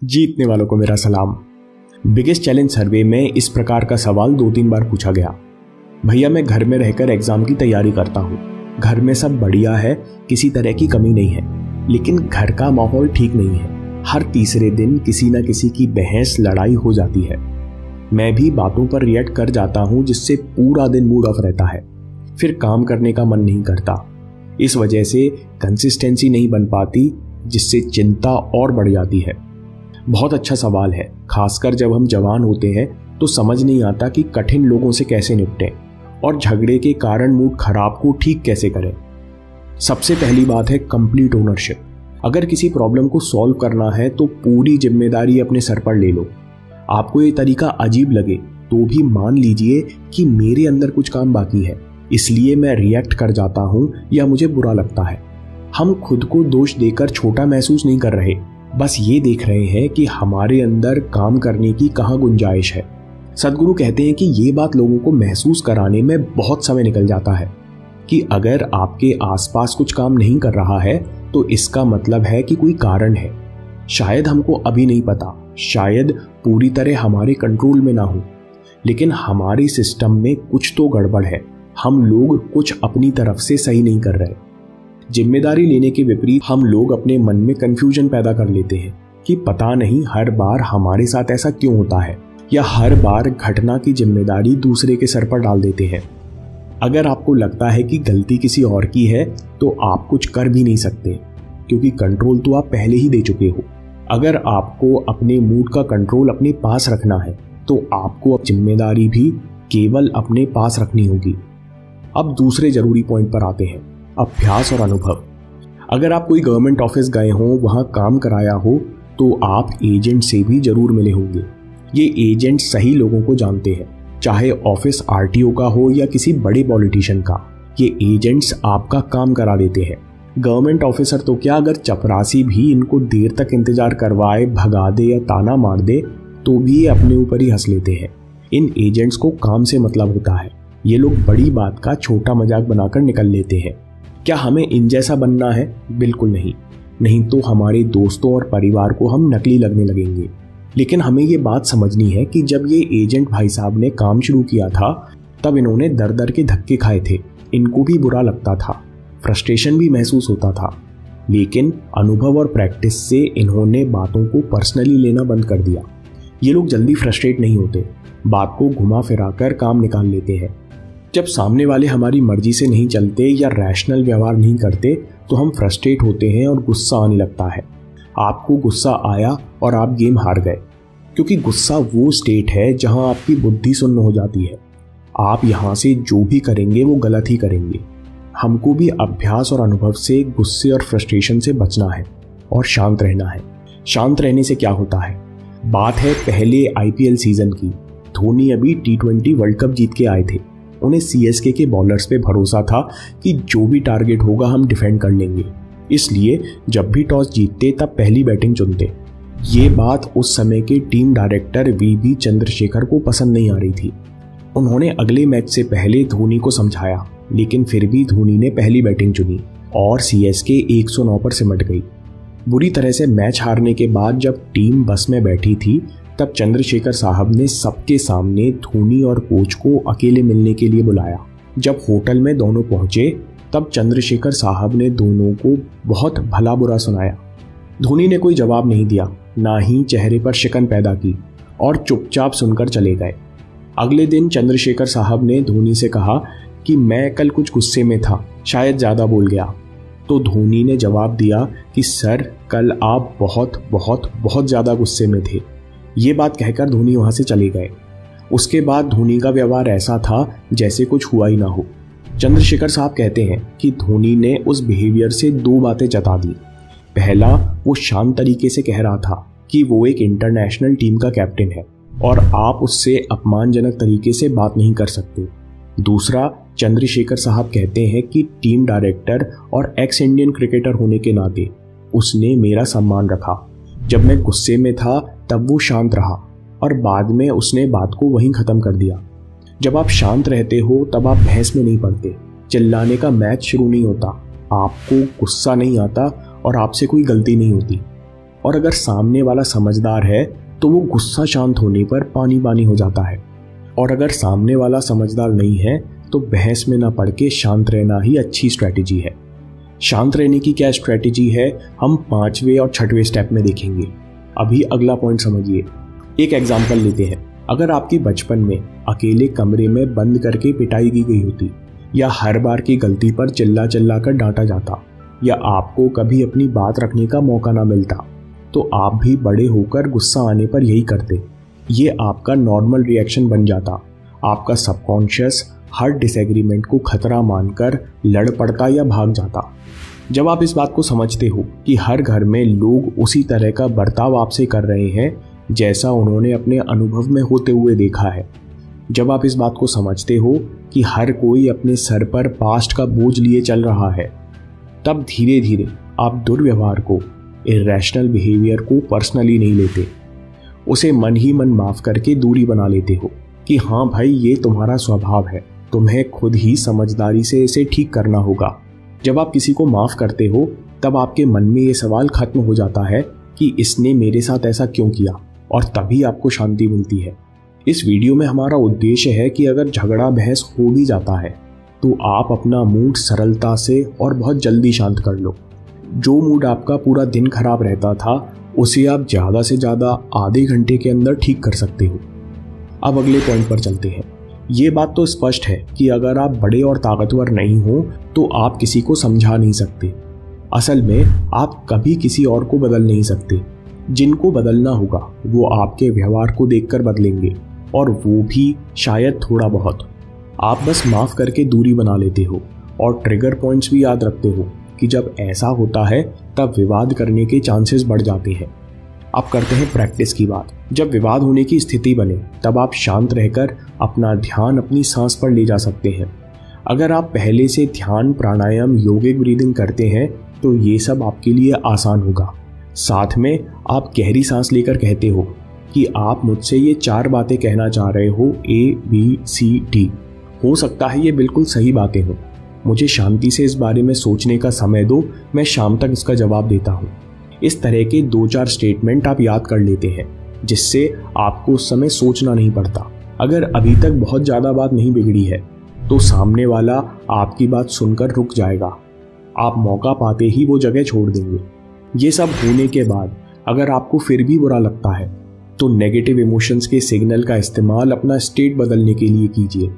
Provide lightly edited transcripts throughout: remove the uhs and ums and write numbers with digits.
जीतने वालों को मेरा सलाम। बिगेस्ट चैलेंज सर्वे में इस प्रकार का सवाल 2-3 बार पूछा गया। भैया मैं घर में रहकर एग्जाम की तैयारी करता हूँ, घर में सब बढ़िया है, किसी तरह की कमी नहीं है, लेकिन घर का माहौल ठीक नहीं है। हर तीसरे दिन किसी न किसी की बहस लड़ाई हो जाती है। मैं भी बातों पर रिएक्ट कर जाता हूँ, जिससे पूरा दिन मूड ऑफ रहता है, फिर काम करने का मन नहीं करता। इस वजह से कंसिस्टेंसी नहीं बन पाती, जिससे चिंता और बढ़ जाती है। बहुत अच्छा सवाल है, खासकर जब हम जवान होते हैं तो समझ नहीं आता कि कठिन लोगों से कैसे निपटें और झगड़े के कारण मूड खराब को ठीक कैसे करें। सबसे पहली बात है कंप्लीट ओनरशिप। अगर किसी प्रॉब्लम को सॉल्व करना है तो पूरी जिम्मेदारी अपने सर पर ले लो। आपको ये तरीका अजीब लगे तो भी मान लीजिए कि मेरे अंदर कुछ काम बाकी है, इसलिए मैं रिएक्ट कर जाता हूं या मुझे बुरा लगता है। हम खुद को दोष देकर छोटा महसूस नहीं कर रहे, बस ये देख रहे हैं कि हमारे अंदर काम करने की कहाँ गुंजाइश है। सदगुरु कहते हैं कि ये बात लोगों को महसूस कराने में बहुत समय निकल जाता है कि अगर आपके आसपास कुछ काम नहीं कर रहा है तो इसका मतलब है कि कोई कारण है। शायद हमको अभी नहीं पता, शायद पूरी तरह हमारे कंट्रोल में ना हो, लेकिन हमारे सिस्टम में कुछ तो गड़बड़ है। हम लोग कुछ अपनी तरफ से सही नहीं कर रहे। जिम्मेदारी लेने के विपरीत हम लोग अपने मन में कंफ्यूजन पैदा कर लेते हैं कि पता नहीं हर बार हमारे साथ ऐसा क्यों होता है, या हर बार घटना की जिम्मेदारी दूसरे के सर पर डाल देते हैं। अगर आपको लगता है कि गलती किसी और की है तो आप कुछ कर भी नहीं सकते, क्योंकि कंट्रोल तो आप पहले ही दे चुके हो। अगर आपको अपने मूड का कंट्रोल अपने पास रखना है तो आपको जिम्मेदारी भी केवल अपने पास रखनी होगी। अब दूसरे जरूरी पॉइंट पर आते हैं, अभ्यास और अनुभव। अगर आप कोई गवर्नमेंट ऑफिस गए हो, वहां काम कराया हो, तो आप एजेंट से भी जरूर मिले होंगे। ये एजेंट सही लोगों को जानते हैं, चाहे ऑफिस आरटीओ का हो या किसी बड़े पॉलिटिशियन का। ये एजेंट्स आपका काम करा देते हैं। गवर्नमेंट ऑफिसर तो क्या, अगर चपरासी भी इनको देर तक इंतजार करवाए, भगा दे या ताना मार दे तो भी ये अपने ऊपर ही हंस लेते हैं। इन एजेंट्स को काम से मतलब होता है। ये लोग बड़ी बात का छोटा मजाक बनाकर निकल लेते हैं। क्या हमें इन जैसा बनना है? बिल्कुल नहीं, नहीं तो हमारे दोस्तों और परिवार को हम नकली लगने लगेंगे। लेकिन हमें ये बात समझनी है कि जब ये एजेंट भाई साहब ने काम शुरू किया था तब इन्होंने दर दर के धक्के खाए थे। इनको भी बुरा लगता था, फ्रस्ट्रेशन भी महसूस होता था, लेकिन अनुभव और प्रैक्टिस से इन्होंने बातों को पर्सनली लेना बंद कर दिया। ये लोग जल्दी फ्रस्ट्रेट नहीं होते, बात को घुमा फिरा कर काम निकाल लेते हैं। जब सामने वाले हमारी मर्जी से नहीं चलते या रैशनल व्यवहार नहीं करते तो हम फ्रस्ट्रेट होते हैं और गुस्सा आने लगता है। आपको गुस्सा आया और आप गेम हार गए, क्योंकि गुस्सा वो स्टेट है जहां आपकी बुद्धि सुन्न हो जाती है। आप यहां से जो भी करेंगे वो गलत ही करेंगे। हमको भी अभ्यास और अनुभव से गुस्से और फ्रस्ट्रेशन से बचना है और शांत रहना है। शांत रहने से क्या होता है? बात है पहले आईपीएल सीजन की। धोनी अभी T20 वर्ल्ड कप जीत के आए थे। उन्हें सीएसके के बॉलर्स पे भरोसा था कि जो भी टारगेट होगा हम डिफेंड कर लेंगे, इसलिए जब भी टॉस जीतते तब पहली बैटिंग चुनते। ये बात उस समय के टीम डायरेक्टर वीबी चंद्रशेखर को पसंद नहीं आ रही थी। उन्होंने अगले मैच से पहले धोनी को समझाया, लेकिन फिर भी धोनी ने पहली बैटिंग चुनी और सीएसके 109 पर सिमट गई। बुरी तरह से मैच हारने के बाद जब टीम बस में बैठी थी तब चंद्रशेखर साहब ने सबके सामने धोनी और कोच को अकेले मिलने के लिए बुलाया। जब होटल में दोनों पहुंचे तब चंद्रशेखर साहब ने दोनों को बहुत भला बुरा सुनाया। धोनी ने कोई जवाब नहीं दिया, ना ही चेहरे पर शिकन पैदा की और चुपचाप सुनकर चले गए। अगले दिन चंद्रशेखर साहब ने धोनी से कहा कि मैं कल कुछ गुस्से में था, शायद ज़्यादा बोल गया। तो धोनी ने जवाब दिया कि सर कल आप बहुत बहुत बहुत ज़्यादा गुस्से में थे। ये बात कहकर धोनी वहाँ से चले गए। उसके बाद धोनी का व्यवहार ऐसा था जैसे कुछ हुआ ही ना हो। चंद्रशेखर साहब कहते हैं कि धोनी ने उस बिहेवियर से दो बातें जता दी। पहला, वो शांत तरीके से कह रहा था कि वो एक इंटरनेशनल टीम का कैप्टन है और आप उससे अपमानजनक तरीके से बात नहीं कर सकते। दूसरा, चंद्रशेखर साहब कहते हैं कि टीम डायरेक्टर और एक्स इंडियन क्रिकेटर होने के नाते उसने मेरा सम्मान रखा। जब मैं गुस्से में था तब वो शांत रहा और बाद में उसने बात को वहीं ख़त्म कर दिया। जब आप शांत रहते हो तब आप बहस में नहीं पड़ते, चिल्लाने का मैच शुरू नहीं होता, आपको गुस्सा नहीं आता और आपसे कोई गलती नहीं होती। और अगर सामने वाला समझदार है तो वो गुस्सा शांत होने पर पानी पानी हो जाता है, और अगर सामने वाला समझदार नहीं है तो बहस में ना पड़ के शांत रहना ही अच्छी स्ट्रैटेजी है। शांत रहने की क्या स्ट्रैटेजी है, हम 5वें और 6वें स्टेप में देखेंगे। अभी अगला पॉइंट समझिए। एक एग्जाम्पल लेते हैं। अगर आपकी बचपन में अकेले कमरे में बंद करके पिटाई की गई होती, या हर बार की गलती पर चिल्ला चिल्ला कर डांटा जाता, या आपको कभी अपनी बात रखने का मौका ना मिलता, तो आप भी बड़े होकर गुस्सा आने पर यही करते। ये आपका नॉर्मल रिएक्शन बन जाता। आपका सबकॉन्शियस हर डिसएग्रीमेंट को खतरा मानकर लड़ पड़ता या भाग जाता। जब आप इस बात को समझते हो कि हर घर में लोग उसी तरह का बर्ताव आपसे कर रहे हैं जैसा उन्होंने अपने अनुभव में होते हुए देखा है, जब आप इस बात को समझते हो कि हर कोई अपने सर पर पास्ट का बोझ लिए चल रहा है, तब धीरे धीरे आप दुर्व्यवहार को, इरैशनल बिहेवियर को पर्सनली नहीं लेते। उसे मन ही मन माफ करके दूरी बना लेते हो कि हाँ भाई, ये तुम्हारा स्वभाव है, तुम्हें खुद ही समझदारी से इसे ठीक करना होगा। जब आप किसी को माफ करते हो तब आपके मन में ये सवाल खत्म हो जाता है कि इसने मेरे साथ ऐसा क्यों किया, और तभी आपको शांति मिलती है। इस वीडियो में हमारा उद्देश्य है कि अगर झगड़ा बहस हो भी जाता है तो आप अपना मूड सरलता से और बहुत जल्दी शांत कर लो। जो मूड आपका पूरा दिन खराब रहता था उसे आप ज़्यादा से ज़्यादा आधे घंटे के अंदर ठीक कर सकते हो। अब अगले पॉइंट पर चलते हैं। ये बात तो स्पष्ट है कि अगर आप बड़े और ताकतवर नहीं हो तो आप किसी को समझा नहीं सकते। असल में आप कभी किसी और को बदल नहीं सकते। जिनको बदलना होगा वो आपके व्यवहार को देखकर बदलेंगे, और वो भी शायद थोड़ा बहुत। आप बस माफ करके दूरी बना लेते हो, और ट्रिगर पॉइंट्स भी याद रखते हो कि जब ऐसा होता है तब विवाद करने के चांसेस बढ़ जाते हैं। अब करते हैं प्रैक्टिस की बात। जब विवाद होने की स्थिति बने तब आप शांत रहकर अपना ध्यान अपनी सांस पर ले जा सकते हैं। अगर आप पहले से ध्यान, प्राणायाम, योगिक ब्रीदिंग करते हैं तो ये सब आपके लिए आसान होगा। साथ में आप गहरी सांस लेकर कहते हो कि आप मुझसे ये 4 बातें कहना चाह रहे हो, ABCD। हो सकता है ये बिल्कुल सही बातें हो। मुझे शांति से इस बारे में सोचने का समय दो, मैं शाम तक इसका जवाब देता हूँ। इस तरह के 2-4 स्टेटमेंट आप याद कर लेते हैं, जिससे आपको उस समय सोचना नहीं पड़ता। अगर अभी तक बहुत ज़्यादा बात नहीं बिगड़ी है तो सामने वाला आपकी बात सुनकर रुक जाएगा। आप मौका पाते ही वो जगह छोड़ देंगे। ये सब होने के बाद अगर आपको फिर भी बुरा लगता है तो नेगेटिव इमोशंस के सिग्नल का इस्तेमाल अपना स्टेट बदलने के लिए कीजिए।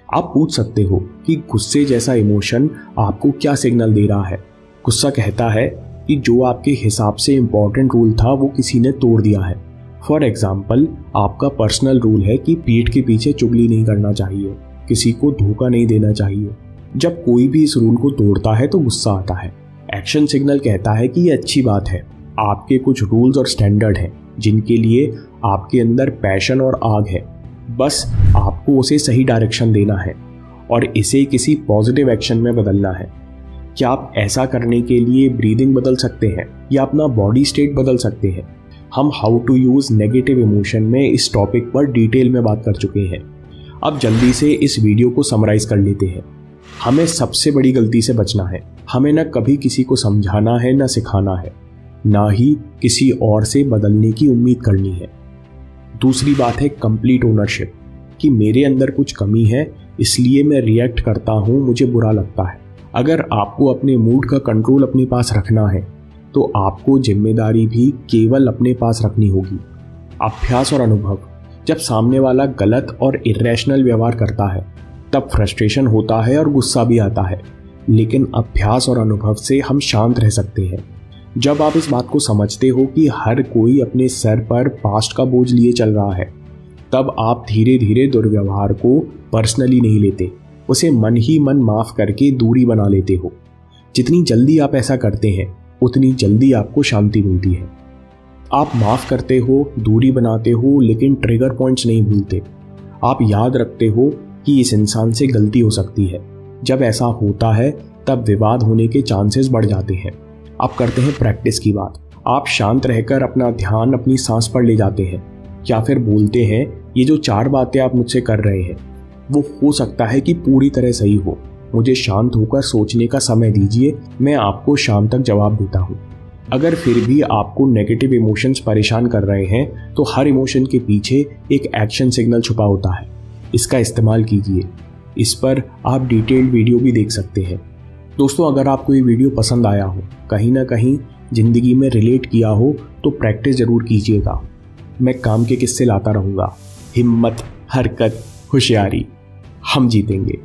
आप पूछ सकते हो कि गुस्से जैसा इमोशन आपको क्या सिग्नल दे रहा है। गुस्सा कहता है कि जो आपके हिसाब से इम्पोर्टेंट रूल था वो किसी ने तोड़ दिया है। फॉर एग्जाम्पल, आपका पर्सनल रूल है कि पीठ के पीछे चुगली नहीं करना चाहिए, किसी को धोखा नहीं देना चाहिए। जब कोई भी इस रूल को तोड़ता है तो गुस्सा आता है। एक्शन सिग्नल कहता है कि ये अच्छी बात है, आपके कुछ रूल्स और स्टैंडर्ड हैं जिनके लिए आपके अंदर पैशन और आग है, बस आपको उसे सही डायरेक्शन देना है और इसे किसी पॉजिटिव एक्शन में बदलना है। क्या आप ऐसा करने के लिए ब्रीदिंग बदल सकते हैं या अपना बॉडी स्टेट बदल सकते हैं? हम how to use negative emotion में इस टॉपिक पर डिटेल में बात कर चुके हैं। अब जल्दी से इस वीडियो को समराइज कर लेते हैं। हमें सबसे बड़ी गलती से बचना है। हमें न कभी किसी को समझाना है, न सिखाना है, ना ही किसी और से बदलने की उम्मीद करनी है। दूसरी बात है कंप्लीट ओनरशिप, कि मेरे अंदर कुछ कमी है इसलिए मैं रिएक्ट करता हूँ, मुझे बुरा लगता है। अगर आपको अपने मूड का कंट्रोल अपने पास रखना है तो आपको जिम्मेदारी भी केवल अपने पास रखनी होगी। अभ्यास और अनुभव। जब सामने वाला गलत और इरेशनल व्यवहार करता है तब फ्रस्ट्रेशन होता है और गुस्सा भी आता है, लेकिन अभ्यास और अनुभव से हम शांत रह सकते हैं। जब आप इस बात को समझते हो कि हर कोई अपने सर पर पास्ट का बोझ लिए चल रहा है, तब आप धीरे धीरे दुर्व्यवहार को पर्सनली नहीं लेते, उसे मन ही मन माफ करके दूरी बना लेते हो। जितनी जल्दी आप ऐसा करते हैं उतनी जल्दी आपको शांति मिलती है। आप माफ करते हो, दूरी बनाते हो, लेकिन ट्रिगर पॉइंट्स नहीं भूलते। आप याद रखते हो कि इस इंसान से गलती हो सकती है। जब ऐसा होता है तब विवाद होने के चांसेस बढ़ जाते हैं। अब करते हैं प्रैक्टिस की बात। आप शांत रहकर अपना ध्यान अपनी सांस पर ले जाते हैं, या फिर बोलते हैं ये जो 4 बातें आप मुझसे कर रहे हैं वो हो सकता है कि पूरी तरह सही हो, मुझे शांत होकर सोचने का समय दीजिए, मैं आपको शाम तक जवाब देता हूँ। अगर फिर भी आपको नेगेटिव इमोशंस परेशान कर रहे हैं तो हर इमोशन के पीछे एक एक्शन सिग्नल छुपा होता है। इसका इस्तेमाल कीजिए। इस पर आप डिटेल्ड वीडियो भी देख सकते हैं। दोस्तों, अगर आपको ये वीडियो पसंद आया हो, कहीं ना कहीं ज़िंदगी में रिलेट किया हो, तो प्रैक्टिस ज़रूर कीजिएगा। मैं काम के किस्से लाता रहूँगा। हिम्मत, हरकत, होशियारी, हम जीतेंगे।